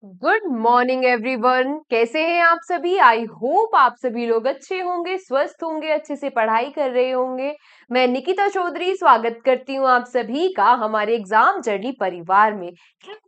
Good morning everyone. कैसे हैं आप सभी? आई होप आप सभी लोग अच्छे होंगे, स्वस्थ होंगे, अच्छे से पढ़ाई कर रहे होंगे। मैं निकिता चौधरी स्वागत करती हूँ आप सभी का हमारे एग्जाम जर्नी परिवार में।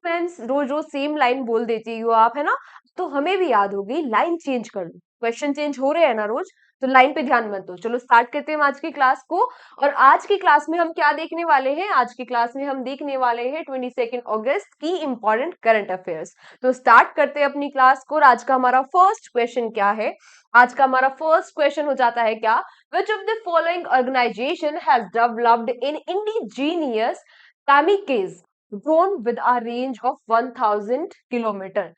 मैं रोज रोज सेम लाइन बोल देती हूँ आप, है ना? तो हमें भी याद हो गई, लाइन चेंज कर लो। क्वेश्चन चेंज हो रहे हैं ना रोज, तो लाइन पे ध्यान मत दो। चलो स्टार्ट करते हैं आज की क्लास को। और आज की क्लास में हम क्या देखने वाले हैं? आज की क्लास में हम देखने वाले हैं 22 अगस्त की इंपॉर्टेंट करंट अफेयर्स। तो स्टार्ट करते हैं अपनी क्लास को। और आज का हमारा फर्स्ट क्वेश्चन क्या है? आज का हमारा फर्स्ट क्वेश्चन हो जाता है क्या? Which of the following organisation has developed in indigenous kamikaze drone with a range of 1000 kilometre?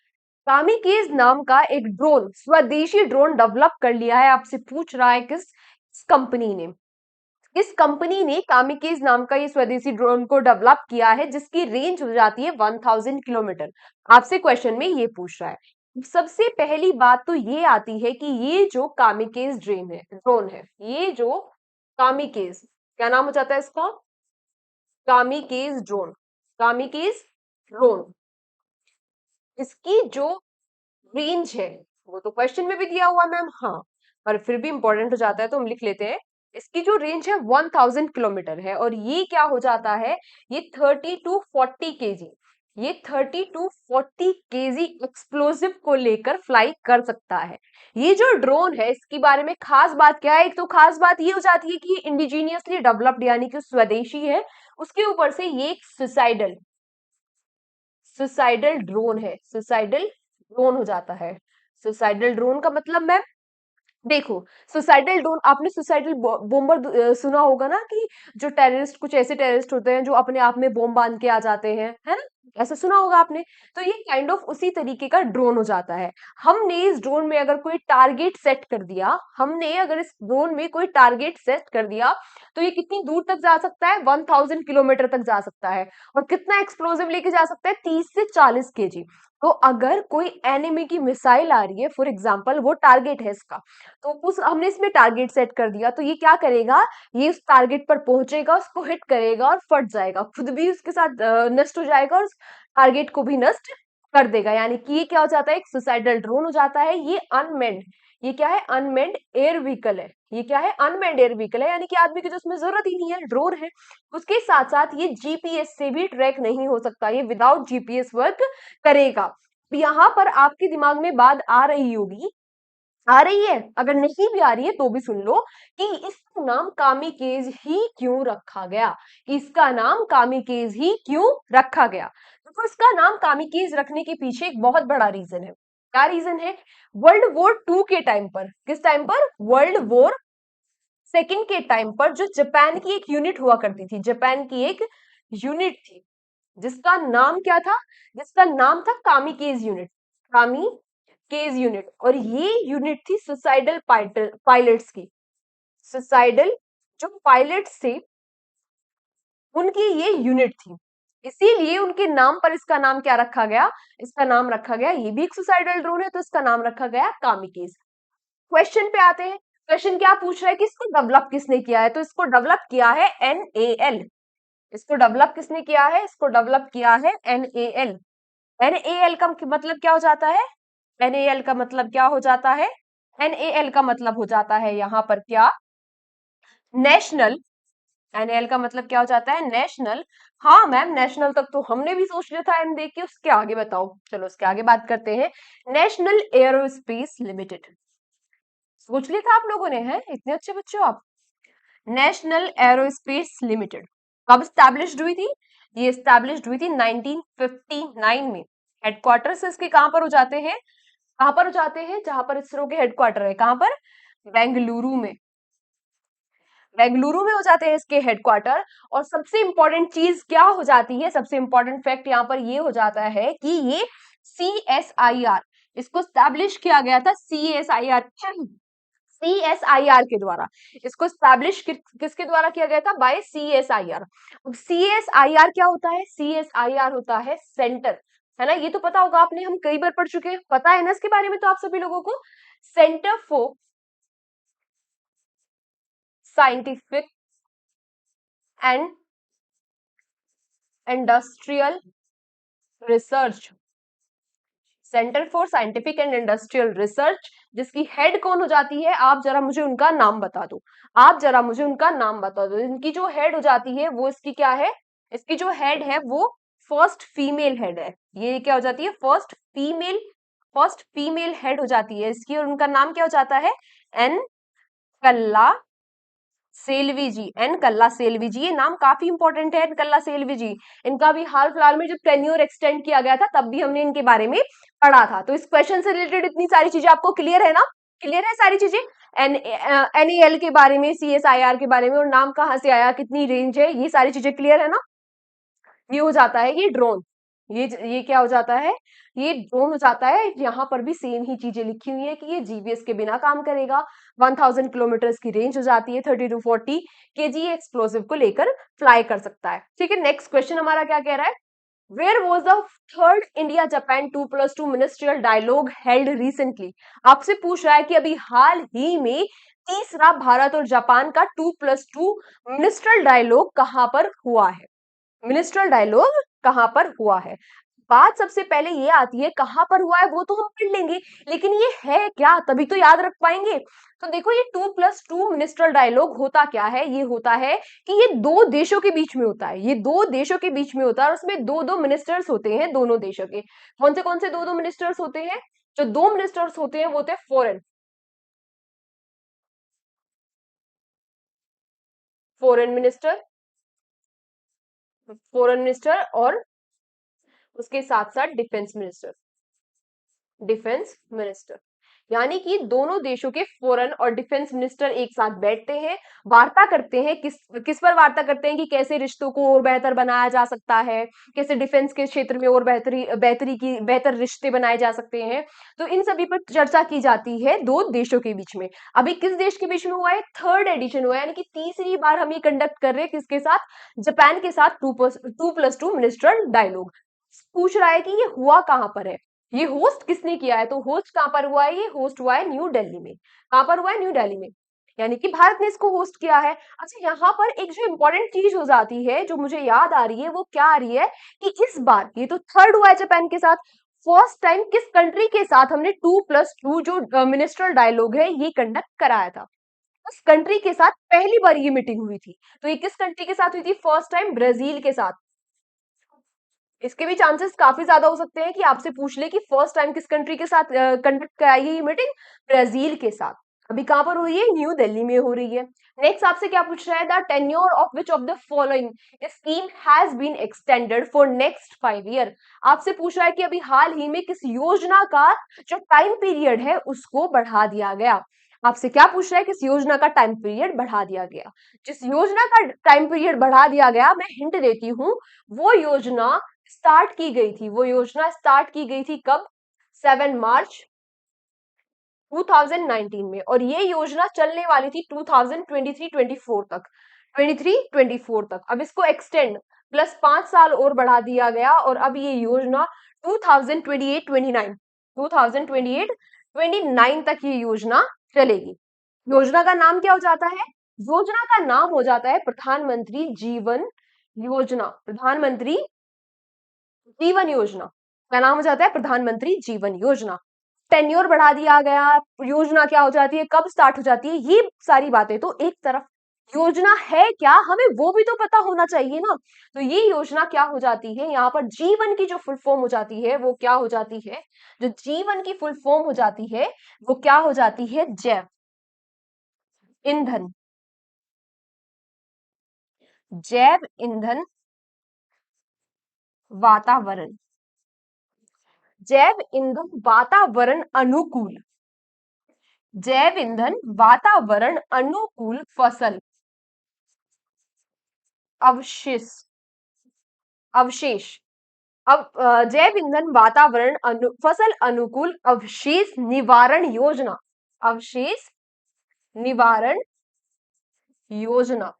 Kamikaze नाम का एक ड्रोन, स्वदेशी ड्रोन डेवलप कर लिया है। आपसे पूछ रहा है किस कंपनी ने? इस कंपनी ने कामिकेज नाम का ये स्वदेशी ड्रोन को डेवलप किया है, जिसकी रेंज हो जाती है 1000 किलोमीटर। आपसे क्वेश्चन में ये पूछ रहा है। सबसे पहली बात तो ये आती है कि ये जो कामिकेज ड्रोन है, ये जो कामिकेज, क्या नाम हो जाता है इसका? Kamikaze drone. कामिकेज ड्रोन, इसकी जो रेंज है, वो तो क्वेश्चन में भी दिया हुआ मैम, हाँ, पर फिर भी इंपॉर्टेंट हो जाता है तो हम लिख लेते हैं। इसकी जो रेंज है 1000 किलोमीटर है। और ये क्या हो जाता है? ये 30 to 40 kg, ये 30 to 40 kg एक्सप्लोसिव को लेकर फ्लाई कर सकता है। ये जो ड्रोन है, इसके बारे में खास बात क्या है? एक तो खास बात ये हो जाती है कि ये इंडिजीनियसली डेवलप्ड यानी कि स्वदेशी है। उसके ऊपर से ये एक सुसाइडल ड्रोन है। सुसाइडल ड्रोन हो जाता है। सुसाइडल ड्रोन का मतलब मैम, देखो, सुसाइडल ड्रोन, आपने सुसाइडल बॉम्बर सुना होगा ना, कि जो टेररिस्ट, कुछ ऐसे टेररिस्ट होते हैं जो अपने आप में बॉम्ब बांध के आ जाते हैं, है ना? ऐसा सुना होगा आपने। तो ये काइंड ऑफ उसी तरीके का ड्रोन हो जाता है। हमने इस ड्रोन में अगर कोई टारगेट सेट कर दिया, हमने अगर इस ड्रोन में कोई टारगेट सेट कर दिया, तो ये कितनी दूर तक जा सकता है? 1000 किलोमीटर तक जा सकता है। और कितना एक्सप्लोजिव लेके जा सकता है? 30 से 40 kg। तो अगर कोई एनिमी की मिसाइल आ रही है, फॉर एग्जाम्पल, वो टारगेट है इसका, तो उस हमने इसमें टारगेट सेट कर दिया, तो ये क्या करेगा? ये उस टारगेट पर पहुंचेगा, उसको हिट करेगा और फट जाएगा, खुद भी उसके साथ नष्ट हो जाएगा और उस टारगेट को भी नष्ट कर देगा। यानी कि ये क्या हो जाता है? एक सुसाइडल ड्रोन हो जाता है। ये अनमेंड, ये क्या है? अनमेंड एयर व्हीकल है। ये क्या है? अनमेंड एयर व्हीकल है, यानी कि आदमी की जो उसमें जरूरत ही नहीं है, ड्रोन है। उसके साथ साथ ये जीपीएस से भी ट्रैक नहीं हो सकता, ये विदाउट जीपीएस वर्क करेगा। यहाँ पर आपके दिमाग में बात आ रही होगी, आ रही है, अगर नहीं भी आ रही है तो भी सुन लो, कि इसका नाम कामिकेज ही क्यों रखा गया? इसका नाम कामिकेज ही क्यों रखा गया? तो इसका नाम कामिकेज रखने के पीछे एक बहुत बड़ा रीजन है। क्या रीजन है? वर्ल्ड वॉर 2 के टाइम पर, किस टाइम पर? वर्ल्ड वॉर 2 के टाइम पर, जो जापान की एक यूनिट हुआ करती थी, जापान की एक यूनिट थी, जिसका नाम क्या था? जिसका नाम था कामिकेज यूनिट। Kamikaze unit. और ये यूनिट थी सुसाइडल पायलट्स की। सुसाइडल जो पायलट्स थे, उनकी ये यूनिट थी। इसीलिए उनके नाम पर इसका नाम क्या रखा गया? इसका नाम रखा गया, ये भी एक सुसाइडल ड्रोन है, तो इसका नाम रखा गया कामिकेज। क्वेश्चन पे आते हैं। क्वेश्चन क्या पूछ रहा है कि इसको डेवलप किसने किया है? तो इसको डेवलप किया है एनएएल। इसको डेवलप किसने किया है? इसको डेवलप किया है एनएएल। एनएएल का मतलब क्या हो जाता है? एनएएल का मतलब क्या हो जाता है? एनएएल का मतलब हो जाता है यहाँ पर क्या? नेशनल। एनएएल का मतलब क्या हो जाता है? नेशनल। हाँ मैम, नेशनल तक तो हमने भी सोच लिया था एम देख के, उसके आगे बताओ। चलो उसके आगे बात करते हैं। National aerospace limited. सोच लिया था आप लोगों ने, हैं? इतने अच्छे बच्चे हो आप। नेशनल एरोस्पेस लिमिटेड कब स्टैब्लिश्ड हुई थी? ये स्टैब्लिश्ड हुई थी 1959 में। हेडक्वार्टर्स इसके कहां पर हो जाते हैं? कहां पर हो जाते हैं? जहां पर इसरो के हेडक्वार्टर है, कहां पर? बेंगलुरु में। बेंगलुरु में हो जाते हैं इसके हेडक्वार्टर। और सबसे इंपॉर्टेंट चीज क्या हो जाती है? सबसे इंपॉर्टेंट फैक्ट यहाँ पर ये हो जाता है कि ये CSIR, इसको स्टैब्लिश किया गया था CSIR के द्वारा। इसको स्टैब्लिश किसके द्वारा किया गया था? Bye CSIR। CSIR क्या होता है? CSIR होता है सेंटर, है ना? ये तो पता होगा, आपने, हम कई बार पढ़ चुके हैं, पता है ना इसके बारे में तो आप सभी लोगों को। Centre for scientific and industrial research, centre for scientific and industrial research, जिसकी हेड कौन हो जाती है, आप जरा मुझे उनका नाम बता दो। आप जरा मुझे उनका नाम बता दो। इनकी जो हेड हो जाती है वो इसकी क्या है, इसकी जो हेड है वो फर्स्ट फीमेल हेड है। ये क्या हो जाती है, फर्स्ट फीमेल हेड हो जाती है इसकी, और उनका नाम क्या हो जाता है, एन कल्ला सेल्वी जी। एन कल्ला सेल्वी जी, ये नाम काफी इंपॉर्टेंट है, एन कल्ला सेल्वी जी। इनका भी हाल फिलहाल में जब टेन्योर एक्सटेंड किया गया था तब भी हमने इनके बारे में पढ़ा था। तो इस क्वेश्चन से रिलेटेड इतनी सारी चीजें आपको क्लियर है ना, क्लियर है सारी चीजें। एन के बारे में, CSIR के बारे में, और नाम कहाँ से आया, कितनी रेंज है, ये सारी चीजें क्लियर है ना। ये हो जाता है ये ड्रोन, ये क्या हो जाता है, ये ड्रोन हो जाता है। यहाँ पर भी सेम ही चीजें लिखी हुई है कि ये जीपीएस के बिना काम करेगा। 1000 किलोमीटर की रेंज हो जाती है, 30 to 40 kg एक्सप्लोसिव को लेकर फ्लाई कर सकता है। ठीक है, नेक्स्ट क्वेश्चन हमारा क्या कह रहा है, where was the third India Japan 2+2 ministerial dialogue held recently. आपसे पूछ रहा है कि अभी हाल ही में तीसरा भारत और जापान का 2+2 मिनिस्ट्रियल डायलॉग कहां पर हुआ है, मिनिस्ट्रियल डायलॉग कहां पर हुआ है। बात सबसे पहले ये आती है कहां पर हुआ है वो तो हम पढ़ लेंगे, लेकिन ये है क्या तभी तो याद रख पाएंगे। तो देखो ये 2+2 मिनिस्ट्रियल डायलॉग होता क्या है, ये होता है कि ये दो देशों के बीच में होता है, ये दो देशों के बीच में होता है, और उसमें दो दो मिनिस्टर्स होते हैं दोनों देशों के। कौन से दो दो मिनिस्टर्स होते हैं, जो दो मिनिस्टर्स होते हैं वो होते हैं फॉरेन मिनिस्टर, फॉरेन मिनिस्टर, और उसके साथ साथ डिफेंस मिनिस्टर। यानी कि दोनों देशों के फॉरेन और डिफेंस मिनिस्टर एक साथ बैठते हैं, वार्ता करते हैं, किस किस पर वार्ता करते हैं कि कैसे रिश्तों को और बेहतर बनाया जा सकता है, कैसे डिफेंस के क्षेत्र में और बेहतर रिश्ते बनाए जा सकते हैं। तो इन सभी पर चर्चा की जाती है दो देशों के बीच में। अभी किस देश के बीच में हुआ है, थर्ड एडिशन हुआ है, यानी कि तीसरी बार हम ये कंडक्ट कर रहे हैं, किसके साथ, जापान के साथ 2+2 मिनिस्ट्रियल डायलॉग। पूछ रहा है कि ये हुआ कहां पर है, ये होस्ट किसने किया है, तो होस्ट कहां पर हुआ है, ये होस्ट हुआ है न्यू दिल्ली में। कहां पर हुआ है, न्यू दिल्ली में, यानी कि भारत ने इसको होस्ट किया है। अच्छा, यहाँ पर एक जो इंपॉर्टेंट चीज हो जाती है जो मुझे याद आ रही है वो क्या आ रही है, कि इस बार ये तो थर्ड हुआ है जापान के साथ, फर्स्ट टाइम किस कंट्री के साथ हमने 2+2 जो मिनिस्ट्रियल डायलॉग है ये कंडक्ट कराया था, उस कंट्री के साथ पहली बार ये मीटिंग हुई थी। तो ये किस कंट्री के साथ हुई थी, फर्स्ट टाइम ब्राजील के साथ। इसके भी चांसेस काफी ज्यादा हो सकते हैं कि आपसे पूछ ले कि फर्स्ट टाइम किस कंट्री के साथ कंडक्ट कराई है ये मीटिंग, ब्राजील के साथ। अभी कहां पर हो रही है, न्यू दिल्ली में हो रही है। नेक्स्ट आपसे क्या पूछ रहा है, the tenure of which of the following scheme has been extended for next 5 year. आपसे पूछ रहा है कि अभी हाल ही में किस योजना का जो टाइम पीरियड है उसको बढ़ा दिया गया। आपसे क्या पूछ रहा है, किस योजना का टाइम पीरियड बढ़ा दिया गया। जिस योजना का टाइम पीरियड बढ़ा दिया गया, मैं हिंट देती हूँ, वो योजना स्टार्ट की गई थी, वो योजना स्टार्ट की गई थी कब, 7 मार्च 2019 में, और ये योजना चलने वाली थी 2023-24 तक, 23-24 तक। अब इसको एक्सटेंड प्लस 5 साल और बढ़ा दिया गया, और अब ये योजना 2028-29 2028-29 तक ये योजना चलेगी। योजना का नाम क्या हो जाता है, योजना का नाम हो जाता है प्रधानमंत्री जीवन योजना, प्रधानमंत्री जीवन योजना का नाम हो जाता है प्रधानमंत्री जीवन योजना। टेन्योर बढ़ा दिया गया, योजना क्या हो जाती है, कब स्टार्ट हो जाती है, ये सारी बातें तो एक तरफ, योजना है क्या हमें वो भी तो पता होना चाहिए ना। तो ये योजना क्या हो जाती है, यहाँ पर जीवन की जो फुल फॉर्म हो जाती है वो क्या हो जाती है, जो जीवन की फुल फॉर्म हो जाती है वो क्या हो जाती है, जैव ईंधन, जैव ईंधन वातावरण, जैव ईंधन वातावरण अनुकूल, जैव ईंधन वातावरण अनुकूल फसल अवशेष, अवशेष, अब जैव ईंधन वातावरण फसल अनुकूल अवशेष निवारण योजना, अवशेष निवारण योजना।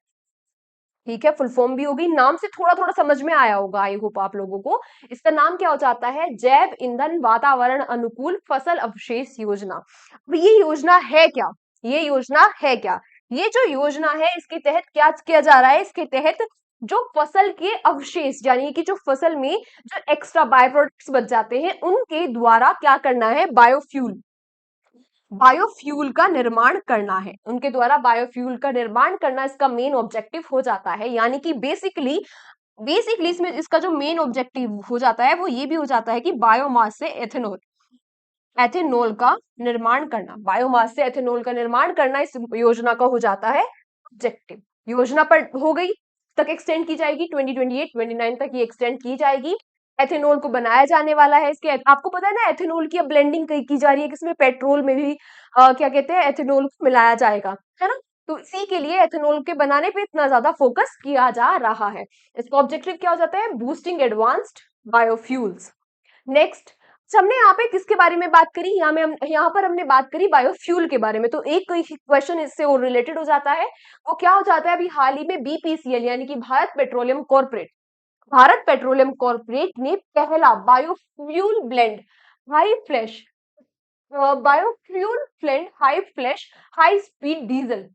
ठीक है, फुल फॉर्म भी होगी, नाम से थोड़ा थोड़ा समझ में आया होगा, आई होप आप लोगों को। इसका नाम क्या हो जाता है, जैव ईंधन वातावरण अनुकूल फसल अवशेष योजना। अब ये योजना है क्या, ये योजना है क्या, ये जो योजना है इसके तहत क्या किया जा रहा है, इसके तहत जो फसल के अवशेष यानी कि जो फसल में जो एक्स्ट्रा बाय प्रोडक्ट्स बच जाते हैं उनके द्वारा क्या करना है, बायोफ्यूल का निर्माण करना है, उनके द्वारा बायोफ्यूल का निर्माण करना इसका मेन ऑब्जेक्टिव हो जाता है। यानी कि बेसिकली इसमें इसका जो मेन ऑब्जेक्टिव हो जाता है वो ये भी हो जाता है कि बायोमास से एथेनॉल का निर्माण करना, बायोमास से एथेनॉल का निर्माण करना इस योजना का हो जाता है ऑब्जेक्टिव। योजना पर हो गई तक एक्सटेंड की जाएगी, 2028 29 तक ये एक्सटेंड की जाएगी। एथेनॉल को बनाया जाने वाला है, इसके आपको पता है ना एथेनॉल की अब ब्लेंडिंग की जा रही है, किसमें पेट्रोल में भी क्या कहते हैं एथेनॉल को मिलाया जाएगा, है ना। तो इसी के लिए एथेनॉल के बनाने पे इतना ज्यादा फोकस किया जा रहा है। इसका ऑब्जेक्टिव क्या हो जाता है, बूस्टिंग एडवांस्ड बायोफ्यूल्स। नेक्स्ट हमने यहाँ पे किसके बारे में बात करी, यहाँ पर हमने बात करी बायोफ्यूल के बारे में। तो एक क्वेश्चन इससे और रिलेटेड हो जाता है, वो क्या हो जाता है, अभी हाल ही में बीपीसीएल यानी कि भारत पेट्रोलियम कॉर्पोरेट ने पहला biofuel blend high flash biofuel blend high speed diesel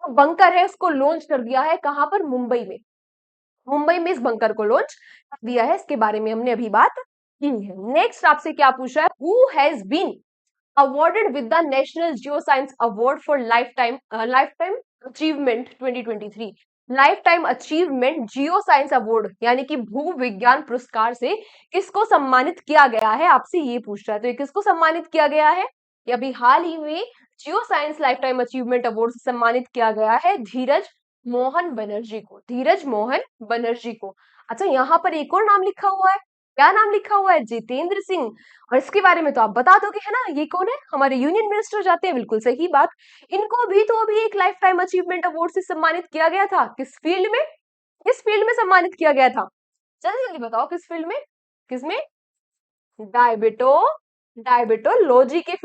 bunker है उसको लॉन्च कर दिया है। कहां पर, मुंबई में इस बंकर को लॉन्च दिया है, इसके बारे में हमने अभी बात की है। नेक्स्ट आपसे क्या पूछा है, who has been awarded with the national geo science award for life time achievement 2023, life time achievement geo science award यानी कि भू विज्ञान पुरस्कार से किसको सम्मानित किया गया है, आपसे ये पूछ रहा है। तो ये किसको सम्मानित किया गया है, ये अभी हाल ही में geo science life time achievement award से सम्मानित किया गया है धीरज मोहन बनर्जी को। अच्छा यहाँ पर एक और नाम लिखा हुआ है, क्या नाम लिखा हुआ है, जितेंद्र सिंह। और इसके बारे में तो आप बता दोगे है ना, ये कौन है, हमारे यूनियन मिनिस्टर जाते हैं, बिल्कुल सही बात। इनको भी तो अभी एक लाइफ टाइम अचीवमेंट अवार्ड से सम्मानित किया गया था, किस फील्ड में सम्मानित किया गया था, जल्दी जल्दी बताओ किस फील्ड में, किसमें, डायबिटो डायबिटोलॉजी के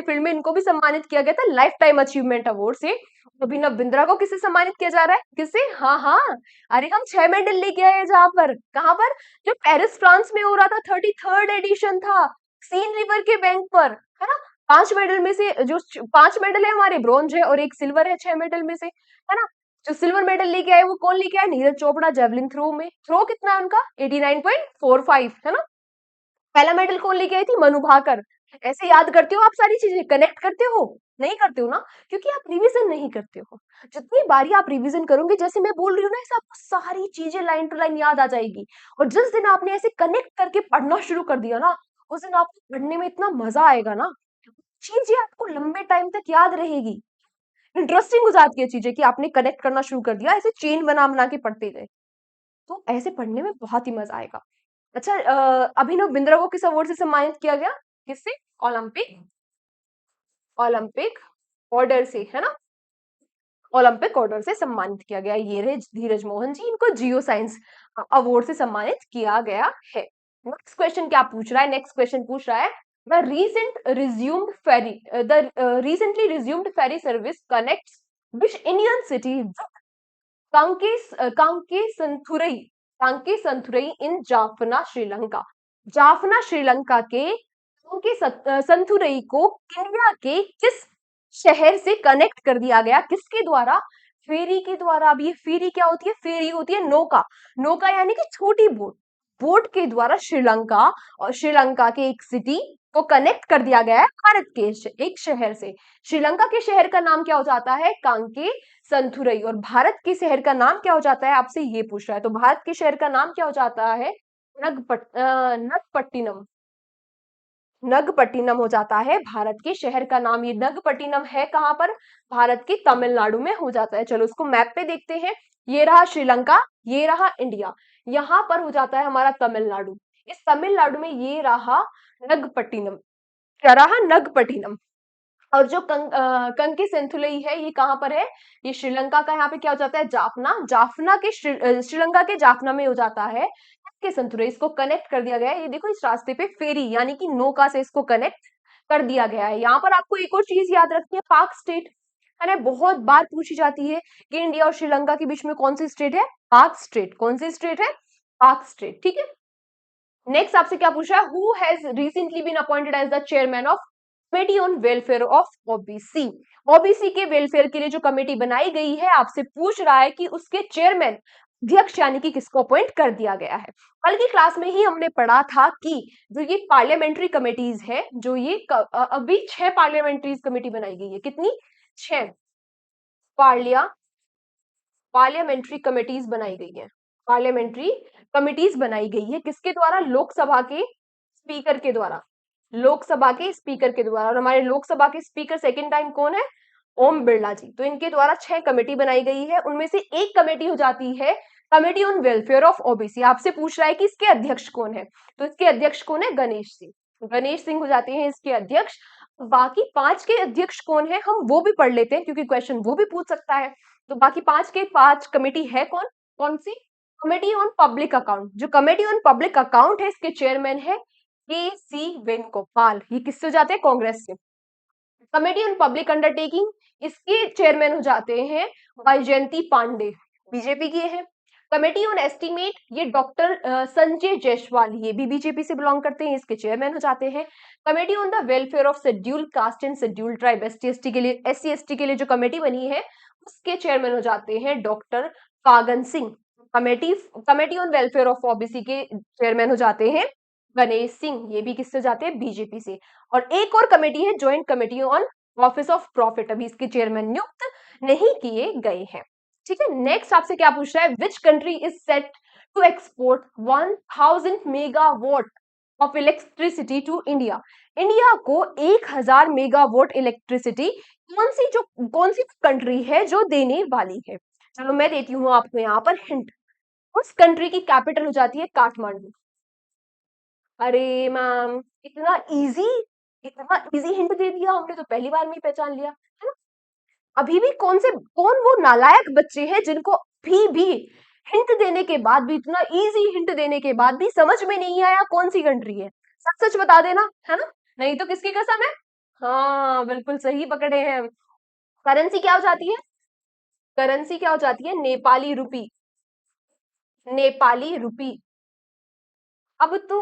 फील्ड में, इनको भी सम्मानित किया गया था लाइफ टाइम अचीवमेंट अवार्ड से। अभिनव बिंद्रा को किससे सम्मानित किया जा रहा है, किससे, हाँ हाँ, अरे हम 6 मेडल लेके आए हैं, जहां पर, कहां पर, जो पेरिस फ्रांस में हो रहा था, 33rd एडिशन था, सीन रिवर के बैंक पर, है ना। 5 मेडल में से जो 5 मेडल है हमारे ब्रॉन्ज है और एक सिल्वर है 6 मेडल में से, है ना। जो सिल्वर मेडल लेके आए वो कौन लेके आए, नीरज चोपड़ा, जेवलिन थ्रो में, थ्रो कितना है उनका 89.45, है ना। पहला मेडल कौन लेके आई थी, मनु भाकर। ऐसे याद करते हो आप सारी चीजें, कनेक्ट करते हो, नहीं करते हो ना, क्योंकि आप रिवीजन नहीं करते हो। जितनी बारी आप रिवीजन करोगे, जैसे मैं बोल रही हूँ ना, ऐसे आपको सारी चीजें लाइन टू लाइन याद आ जाएगी। और जिस दिन आपने ऐसे कनेक्ट करके पढ़ना शुरू कर दिया ना, उस दिन आपको पढ़ने में इतना मजा आएगा ना, चीजें आपको लंबे टाइम तक याद रहेगी, इंटरेस्टिंग हो जाती है चीजें कि आपने कनेक्ट करना शुरू कर दिया, ऐसे चेन बना बना के पढ़ते गए, तो ऐसे पढ़ने में बहुत ही मजा आएगा। अच्छा अभिनव बिंद्रा को किस अवार्ड से सम्मानित किया गया, किससे, ओलंपिक ओलंपिक ऑर्डर से, है ना, ओलंपिक ऑर्डर से सम्मानित किया गया। ये रहे धीरज मोहन जी, इनको जियो साइंस अवार्ड से सम्मानित किया गया है। नेक्स्ट क्वेश्चन क्या पूछ रहा है, नेक्स्ट क्वेश्चन पूछ रहा है the recently resumed ferry service connects which Indian city Kankesanthurai in Jaffna Sri. Jaffna Sri के संथुरई को इंडिया के किस शहर से कनेक्ट कर दिया गया, किसके द्वारा, फेरी के द्वारा। अब ये फेरी क्या होती है, फेरी होती है नौका यानी कि छोटी बोट के द्वारा श्रीलंका के एक सिटी को कनेक्ट कर दिया गया है भारत के एक शहर से। श्रीलंका के शहर का नाम क्या हो जाता है, कांके संथुरई। और भारत के शहर का नाम क्या हो जाता है, आपसे ये पूछ रहा है। तो भारत के शहर का नाम क्या हो जाता है, नगपट्टिनम हो जाता है भारत के शहर का नाम। ये नगपट्टिनम है कहां पर, भारत के तमिलनाडु में हो जाता है। चलो इसको मैप पे देखते हैं, ये रहा श्रीलंका, ये रहा इंडिया, यहाँ पर हो जाता है हमारा तमिलनाडु। इस तमिलनाडु में ये रहा नगपट्टिनम, क्या रहा, नगपट्टिनम। और जो कंकी सेंथुलई है ये कहां पर है, ये श्रीलंका का, यहाँ पे क्या हो जाता है, जाफना के श्रीलंका के जाफना में हो जाता है के संतुरई। इसको कनेक्ट कर दिया गया है, ये देखो इस रास्ते पे फेरी यानी कि नौका से इसको कनेक्ट कर दिया गया है। यहाँ पर आपको एक और चीज याद रखनी है, पाक स्टेट, है ना, बहुत बार पूछी जाती है कि इंडिया और श्रीलंका के बीच में कौन सी स्टेट है, पाक स्टेट। कौन सी स्टेट है, पाक स्टेट, ठीक है। नेक्स्ट आपसे क्या पूछा है, who has recently been appointed as the chairman of committee on welfare of OBC. OBC के वेलफेयर के लिए जो कमेटी बनाई गई है, आपसे पूछ रहा है कि उसके चेयरमैन अध्यक्ष यानी कि किसको अपॉइंट कर दिया गया है। कल की क्लास में ही हमने पढ़ा था कि जो ये पार्लियामेंट्री कमेटीज है, जो ये अभी 6 पार्लियामेंट्री कमेटी बनाई गई है। कितनी? 6 पार्लियामेंट्री कमेटीज बनाई गई है। पार्लियामेंट्री कमिटीज बनाई गई है किसके द्वारा? लोकसभा के स्पीकर के द्वारा। लोकसभा के स्पीकर के द्वारा। और हमारे लोकसभा के स्पीकर सेकंड टाइम कौन है? ओम बिरला जी। तो इनके द्वारा 6 कमेटी बनाई गई है, उनमें से एक कमेटी हो जाती है committee on welfare of OBC. आपसे पूछ रहा है कि इसके अध्यक्ष कौन है, तो इसके अध्यक्ष कौन है? गणेश सिंह। गणेश सिंह हो जाते हैं इसके अध्यक्ष। बाकी 5 के अध्यक्ष कौन है, हम वो भी पढ़ लेते हैं क्योंकि क्वेश्चन वो भी पूछ सकता है। तो बाकी 5 के 5 कमेटी है कौन कौन सी? Committee on public account. जो कमेटी ऑन पब्लिक अकाउंट है, इसके चेयरमैन है के सी वेणुगोपाल। ये किससे हो जाते हैं? कांग्रेस से। कमेटी ऑन पब्लिक अंडरटेकिंग, इसके चेयरमैन हो जाते हैं वैजयंती पांडे, बीजेपी के हैं। कमेटी ऑन एस्टीमेट, ये डॉक्टर संजय जायसवाल, ये भी बीजेपी से बिलोंग करते हैं, इसके चेयरमैन हो जाते हैं। Committee on the welfare of scheduled caste and scheduled tribe, ST के लिए, SC ST के लिए जो कमेटी बनी है, उसके चेयरमैन हो जाते हैं doctor Kagan Singh. Committee committee on welfare of OBC के चेयरमैन हो जाते हैं गणेश सिंह, ये भी किससे जाते हैं? बीजेपी से। और एक और कमेटी है joint committee on office of profit, अभी इसके चेयरमैन नियुक्त नहीं किए गए हैं। ठीक है, नेक्स्ट आपसे क्या पूछ रहा है? Which country is set to export 1000 megawatt of electricity to India. India को 1000 मेगावाट इलेक्ट्रिसिटी कौन सी कंट्री है जो देने वाली है? चलो मैं देती हूँ आपको यहाँ पर हिंट। उस कंट्री की कैपिटल हो जाती है काठमांडू। अरे मैम, इतना इजी हिंट दे दिया, हमने तो पहली बार में ही पहचान लिया है ना। अभी भी कौन वो नालायक बच्चे हैं जिनको अभी भी हिंट देने के बाद भी, इतना इजी हिंट देने के बाद भी समझ में नहीं आया कौन सी कंट्री है? सच सच बता देना, है ना, नहीं तो किसकी कसम है। हाँ, बिल्कुल सही पकड़े हैं। करेंसी क्या हो जाती है? करेंसी क्या हो जाती है? नेपाली रुपी। नेपाली रुपी। अब तो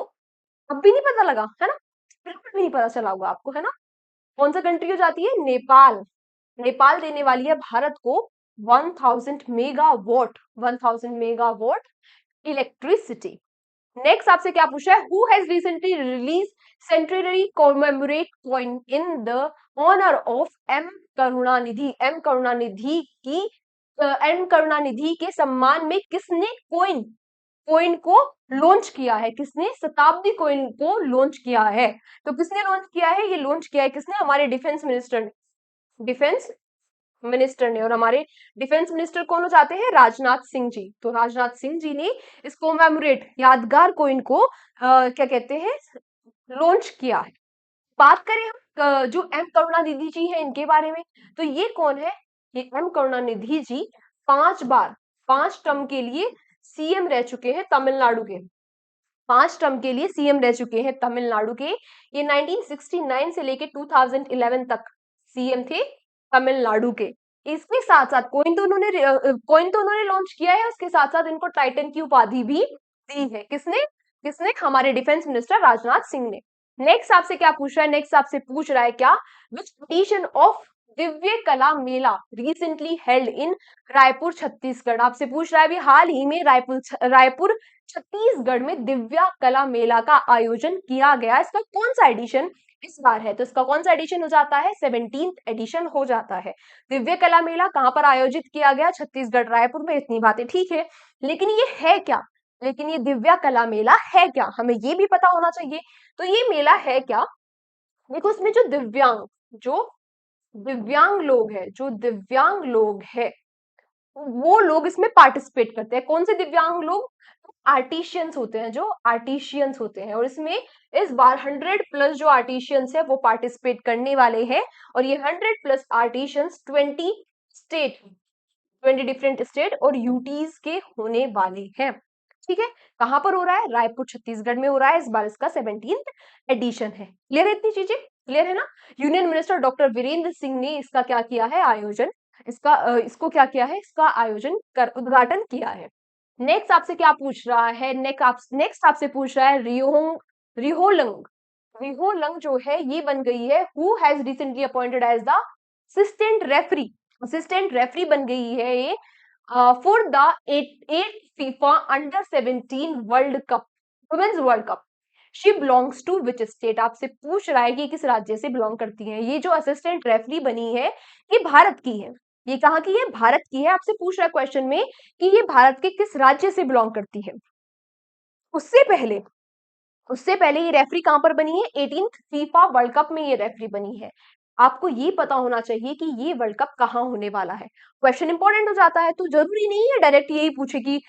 अब भी नहीं पता लगा, है ना? बिल्कुल भी नहीं पता चला होगा आपको, है ना? कौन सा कंट्री हो जाती है? नेपाल। नेपाल देने वाली है भारत को 1000 मेगावाट इलेक्ट्रिसिटी। नेक्स्ट आपसे क्या पूछा है? Who has recently release centenary commemorate coin in the honour of M Karunanidhi. M Karunanidhi के सम्मान में किसने कॉइन को लॉन्च किया है? किसने शताब्दी कॉइन को लॉन्च किया है? तो किसने लॉन्च किया है? ये लॉन्च किया है किसने? हमारे डिफेंस मिनिस्टर ने। डिफेंस मिनिस्टर ने। और हमारे डिफेंस मिनिस्टर कौन हो जाते हैं? राजनाथ सिंह जी। तो राजनाथ सिंह जी ने इस कोमेमोरेट यादगार कॉइन को क्या कहते हैं, लॉन्च किया है। बात करें हम जो एम करुणानिधि जी हैं इनके बारे में, तो ये कौन है? ये एम करुणानिधि जी 5 टर्म के लिए सीएम रह चुके हैं तमिलनाडु के। 5 टर्म के लिए सीएम रह चुके हैं तमिलनाडु के। ये 1969 से लेके 2011 तक सीएम थे तमिलनाडु के। इसके साथ साथ कॉइन तो उन्होंने लॉन्च किया है, उसके साथ साथ इनको टाइटन की उपाधि भी दी है। किसने? हमारे डिफेंस मिनिस्टर राजनाथ सिंह ने। नेक्स्ट आपसे क्या पूछ रहा है? नेक्स्ट आपसे पूछ रहा है क्या? Which edition of Divya Kala Mela recently held in Raipur Chhattisgarh. आपसे पूछ रहा है अभी हाल ही में रायपुर छत्तीसगढ़ में दिव्या कला मेला का आयोजन किया गया, इसका कौन सा एडिशन इस बार है? तो इसका कौन सा एडिशन हो जाता है? 17th एडिशन हो जाता है। दिव्य कला मेला कहां पर आयोजित किया गया? छत्तीसगढ़ रायपुर में। इतनी बातें ठीक है, लेकिन ये है क्या? लेकिन ये दिव्या कला मेला है क्या, हमें ये भी पता होना चाहिए। तो ये मेला है क्या? देखो, इसमें जो दिव्यांग लोग हैं, वो लोग इसमें पार्टिसिपेट करते हैं। कौन से दिव्यांग लोग? आर्टिशियंस होते हैं, जो आर्टिशियंस होते हैं। और इसमें इस बार 100+ जो आर्टिशियंस है वो पार्टिसिपेट करने वाले हैं। और ये 100+ आर्टिशियंस 20 डिफरेंट स्टेट और यूटीज के होने वाले हैं। ठीक है, कहां पर हो रहा है? रायपुर छत्तीसगढ़ में हो रहा है। इस बार इसका 17th एडिशन है। क्लियर है? इतनी चीजें क्लियर है ना? Union minister doctor Virendra Singh ने इसका क्या किया है? आयोजन। इसको क्या किया है? इसका आयोजन कर उद्घाटन किया है। नेक्स्ट आपसे क्या पूछ रहा है? नेक्स्ट आपसे पूछ रहा है रिहोलंग रिहो लंग जो है ये बन गई है who has recently appointed as the assistant referee. Assistant referee बन गई है ये for the eight FIFA under 17 world cup, women's world cup. She belongs to which state, आपसे पूछ रहा है कि किस राज्य से बिलोंग करती है। ये जो असिस्टेंट रेफरी बनी है ये भारत की है। ये कहाँ की है? भारत की है। आपसे पूछ रहा है क्वेश्चन में कि ये भारत के किस राज्य से बिलोंग करती है। उससे पहले उससे पहले ये रेफरी कहां पर बनी है? 18th फीफा वर्ल्ड कप में ये रेफरी बनी है। आपको ये पता होना चाहिए कि ये वर्ल्ड कप कहाँ होने वाला है। क्वेश्चन इंपॉर्टेंट हो जाता है, तो जरूरी नहीं है डायरेक्ट यही पूछे कि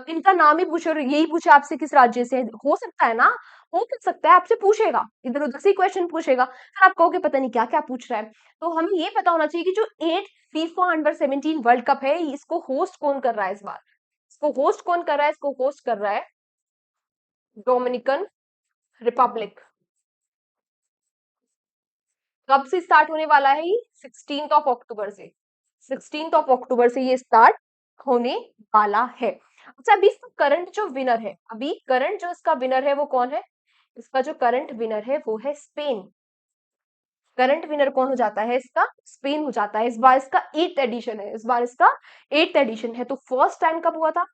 इनका नाम ही पूछे और यही पूछे आपसे किस राज्य से है। हो सकता है ना, हो सकता है आपसे पूछेगा, इधर उधर से क्वेश्चन पूछेगा, फिर आप कहोगे पता नहीं क्या क्या पूछ रहा है। तो हमें ये पता होना चाहिए कि जो 8 फीफा अंडर 17 वर्ल्ड कप है इसको होस्ट कौन कर रहा है इस बार। इसको होस्ट कौन कर रहा है? इसको होस्ट कर रहा है डोमिनिकन रिपब्लिक। कब से स्टार्ट होने वाला है ये? 16th ऑफ अक्टूबर से। 16th ऑफ अक्टूबर से ये स्टार्ट होने वाला है। अच्छा, अभी इसका करंट जो विनर है, अभी करंट जो इसका विनर है वो कौन है? इसका जो करंट विनर है वो है स्पेन। करंट विनर कौन हो जाता है इसका? स्पेन हो जाता है। इस बार इसका 8th एडिशन है, इस बार इसका 8th एडिशन है। तो फर्स्ट टाइम कब हुआ था?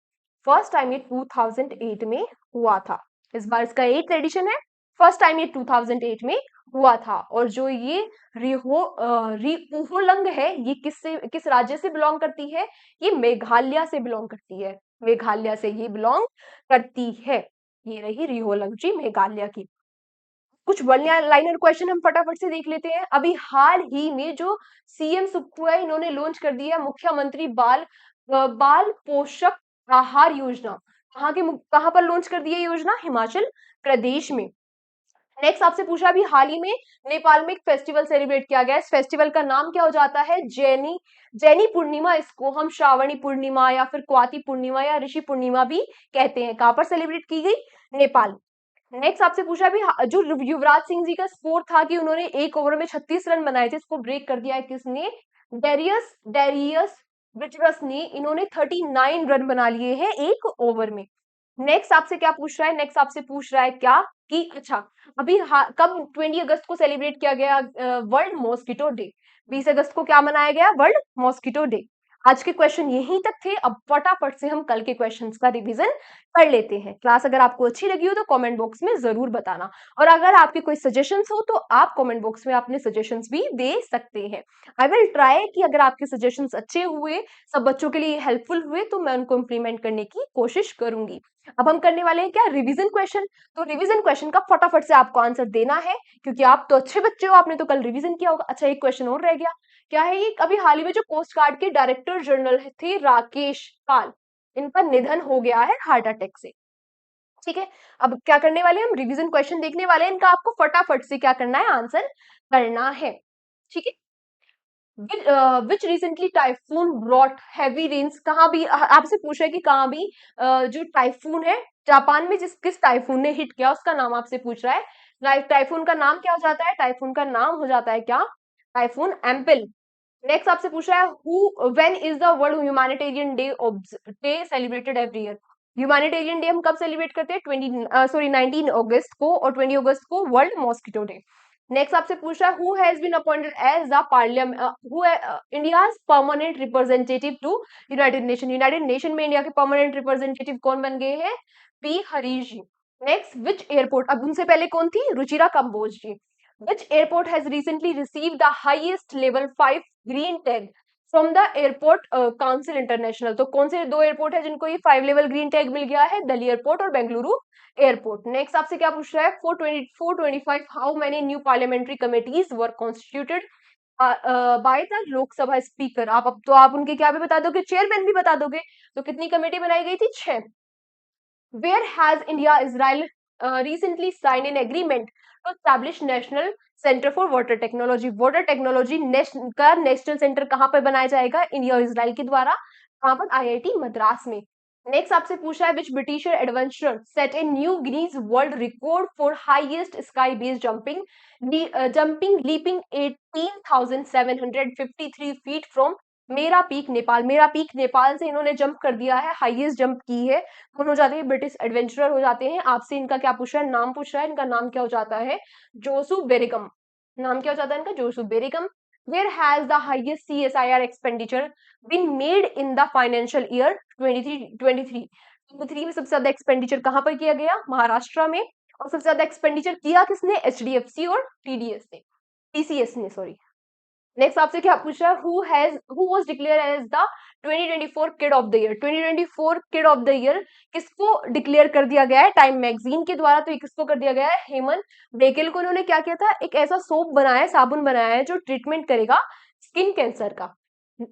फर्स्ट टाइम ये 2008 में हुआ था। इस बार इसका 8th एडिशन है। फर्स्ट टाइम ये 2008 में हुआ था। और जो ये रिहोलंग है ये किस राज्य से बिलोंग करती है? ये मेघालय से बिलोंग करती है। मेघालय से ये बिलोंग करती है। ये रही रिहोलंग जी मेघालय की। कुछ वन लाइनर क्वेश्चन हम फटाफट से देख लेते हैं। अभी हाल ही में जो सीएम सुप्रिया इन्होंने लॉन्च कर दिया मुख्यमंत्री बाल पोषक आहार योजना। कहाँ पर लॉन्च कर दी है योजना? हिमाचल प्रदेश में। नेक्स्ट आपसे पूछा अभी हाल ही में नेपाल में एक फेस्टिवल सेलिब्रेट किया गया। इस फेस्टिवल का नाम क्या हो जाता है? जैनी जैनी पूर्णिमा। इसको हम श्रावणी पूर्णिमा या फिर क्वाती पूर्णिमा या ऋषि पूर्णिमा भी कहते हैं। कहां पर सेलिब्रेट की गई? नेपाल। नेक्स्ट आपसे पूछा भी जो युवराज सिंह जी का स्कोर था कि उन्होंने एक ओवर में 36 रन बनाए थे, इसको ब्रेक कर दिया है किसने? डेरियस डेरियस ब्रिजरस ने। इन्होंने 39 रन बना लिए हैं एक ओवर में। नेक्स्ट आपसे क्या पूछ रहा है? नेक्स्ट आपसे पूछ रहा है क्या कि अच्छा अभी कब 20 अगस्त को सेलिब्रेट किया गया वर्ल्ड मॉस्किटो डे? 20 अगस्त को क्या मनाया गया? World mosquito day. आज के क्वेश्चन यहीं तक थे। अब फटाफट से हम कल के क्वेश्चंस का रिवीजन कर लेते हैं। क्लास अगर आपको अच्छी लगी हो तो कमेंट बॉक्स में जरूर बताना, और अगर आपके कोई सजेशंस हो तो आप कमेंट बॉक्स में अपने सजेशंस भी दे सकते हैं। आई विल ट्राई कि अगर आपके सजेशंस अच्छे हुए, सब बच्चों के लिए हेल्पफुल हुए, तो मैं उनको इम्प्लीमेंट करने की कोशिश करूंगी। अब हम करने वाले हैं क्या? Revision question. तो रिवीजन क्वेश्चन का फटाफट से आपको आंसर देना है, क्योंकि आप तो अच्छे बच्चे हो, आपने तो कल रिवीजन किया होगा। अच्छा, एक क्वेश्चन और रह गया। क्या है ये? अभी हाल ही में जो कोस्ट गार्ड के डायरेक्टर जनरल थे राकेश पाल, इनका निधन हो गया है हार्ट अटैक से। ठीक है, अब क्या करने वाले हैं हम? रिवीजन क्वेश्चन देखने वाले हैं। इनका आपको फटाफट से क्या करना है? आंसर करना है। ठीक है। Which recently typhoon brought heavy rains. कहाँ भी आपसे पूछा है कि कहाँ भी जो टाइफून है जापान में जिस किस टाइफून ने हिट किया उसका नाम आपसे पूछ रहा है। टाइफून का नाम क्या हो जाता है? टाइफून का नाम हो जाता है क्या? Typhoon ample. नेक्स्ट आपसे पूछ रहा है who when is the world humanitarian day celebrated every year. Humanitarian day हम कब सेलिब्रेट करते हैं? 19 अगस्त को, और 20 अगस्त को वर्ल्ड मॉस्किटो डे। नेक्स्ट आपसे पूछ रहा है who has been appointed as the India's permanent representative to United Nation. United Nation में इंडिया के परमानेंट रिप्रेजेंटेटिव कौन बन गए हैं? P Harish ji. Next which airport, अब उनसे पहले कौन थी? रुचिरा कंबोज जी। Which airport has recently received the highest level 5 green tag from the airport council international? तो कौन से दो एयरपोर्ट है जिनको ये 5 लेवल ग्रीन टैग मिल गया है? दिल्ली एयरपोर्ट और बेंगलुरु एयरपोर्ट। नेक्स्ट आपसे क्या पूछ रहा है? 425 how many new parliamentary committees were constituted by the Lok Sabha speaker. अब तो आप उनके क्या भी बता दोगे? चेयरमैन भी बता दोगे। तो कितनी कमेटी बनाई गई थी? 6। Where has India Israel recently signed an agreement to establish National Center for Water Technology? Water technology का नेशनल सेंटर कहाँ पर बनाया जाएगा? इंडिया और इसराइल के द्वारा। कहाँ पर? आईआईटी मद्रास में। नेक्स्ट आपसे पूछा है विच British adventurer set a new Guinness world record for highest sky based jumping leaping 18,753 feet from मेरा पीक नेपाल से इन्होंने जंप कर दिया है, हाईएस्ट जंप की है। कौन हो जाते हैं? ब्रिटिश एडवेंचरर हो जाते हैं। आपसे इनका क्या पूछ रहा है? नाम पूछ रहा है। इनका नाम क्या हो जाता है? जोसुफ बेरिगम। नाम क्या हो जाता है इनका? जोसुफ बेरिगम। Where has the highest CSIR expenditure been made in the financial year 23 23 में सबसे ज्यादा एक्सपेंडिचर कहां पर किया गया? महाराष्ट्र में। और सबसे ज्यादा एक्सपेंडिचर किया किसने? एचडीएफसी और टीडीएस ने, टीसीएस ने, सॉरी। नेक्स्ट आपसे क्या पूछ रहा है? Who was declare as the 2024 kid of the year? 2024 kid of the year किसको डिक्लेयर कर दिया गया है? टाइम मैगजीन के द्वारा। तो ये किसको कर दिया गया है? हेमन ब्रेकेल को। उन्होंने क्या किया था? एक ऐसा सोप बनाया है, साबुन बनाया है जो ट्रीटमेंट करेगा स्किन कैंसर का।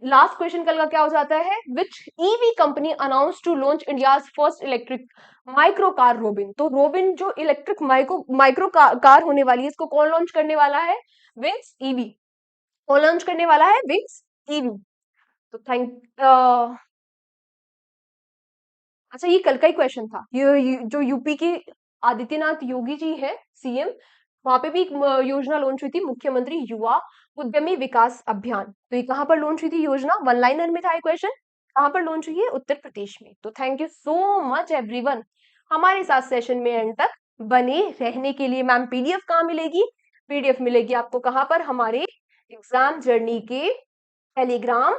लास्ट क्वेश्चन कल का क्या हो जाता है? Which EV company announce to launch India first electric micro car Robin? तो रोबिन जो इलेक्ट्रिक माइक्रो कार होने वाली है, इसको कौन लॉन्च करने वाला है? Wings EV. कौन लॉन्च करने वाला है? Wings EV. तो अच्छा, ये कल का ही क्वेश्चन था। ये जो यूपी की आदित्यनाथ योगी जी है, सीएम, वहां पे भी एक योजना लॉन्च हुई थी, मुख्यमंत्री युवा उद्यमी विकास अभियान। तो ये कहां पर लॉन्च हुई थी योजना? वन लाइनर में था ये क्वेश्चन। कहां पर लॉन्च हुई है? उत्तर प्रदेश में। तो thank you so much everyone हमारे साथ सेशन में एंड तक बने रहने के लिए। मैम पीडीएफ कहाँ मिलेगी? पीडीएफ मिलेगी आपको कहां पर? हमारे एग्जाम जर्नी के टेलीग्राम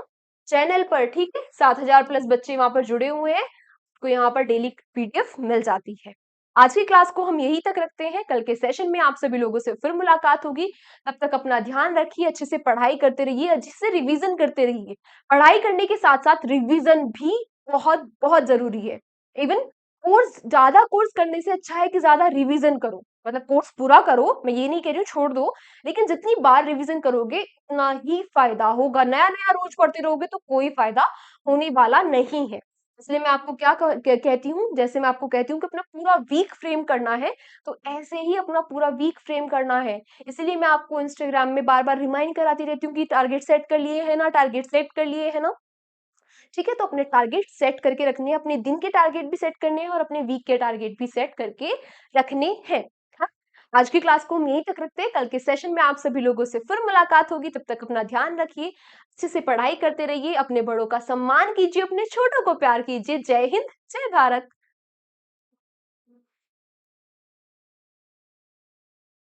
चैनल पर, ठीक है। 7,000 प्लस बच्चे वहां पर जुड़े हुए हैं, आपको यहाँ पर डेली पीडीएफ मिल जाती है। आज की क्लास को हम यहीं तक रखते हैं। कल के सेशन में आप सभी लोगों से फिर मुलाकात होगी। तब तक अपना ध्यान रखिए, अच्छे से पढ़ाई करते रहिए, अच्छे से रिवीजन करते रहिए। पढ़ाई करने के साथ साथ रिवीजन भी बहुत बहुत जरूरी है। इवन ज्यादा कोर्स करने से अच्छा है कि ज्यादा रिवीजन करो। मतलब कोर्स पूरा करो, मैं ये नहीं कह रही हूँ छोड़ दो, लेकिन जितनी बार रिवीजन करोगे उतना ही फायदा होगा। नया नया रोज पढ़ते रहोगे तो कोई फायदा होने वाला नहीं है। इसलिए मैं आपको क्या कहती हूँ, जैसे मैं आपको कहती हूँ कि अपना पूरा वीक फ्रेम करना है, तो ऐसे ही अपना पूरा वीक फ्रेम करना है। इसलिए मैं आपको इंस्टाग्राम में बार बार रिमाइंड कराती रहती हूँ कि टारगेट सेट कर लिए है ना, टारगेट सेट कर लिए है ना। ठीक है, तो अपने टारगेट सेट करके रखने हैं, अपने दिन के टारगेट भी सेट करने हैं और अपने वीक के टारगेट भी सेट करके रखने हैं। हाँ? आज की क्लास को हम यहीं तक रखते हैं। कल के सेशन में आप सभी लोगों से फिर मुलाकात होगी। तब तक अपना ध्यान रखिए, अच्छे से पढ़ाई करते रहिए, अपने बड़ों का सम्मान कीजिए, अपने छोटों को प्यार कीजिए। जय हिंद, जय भारत।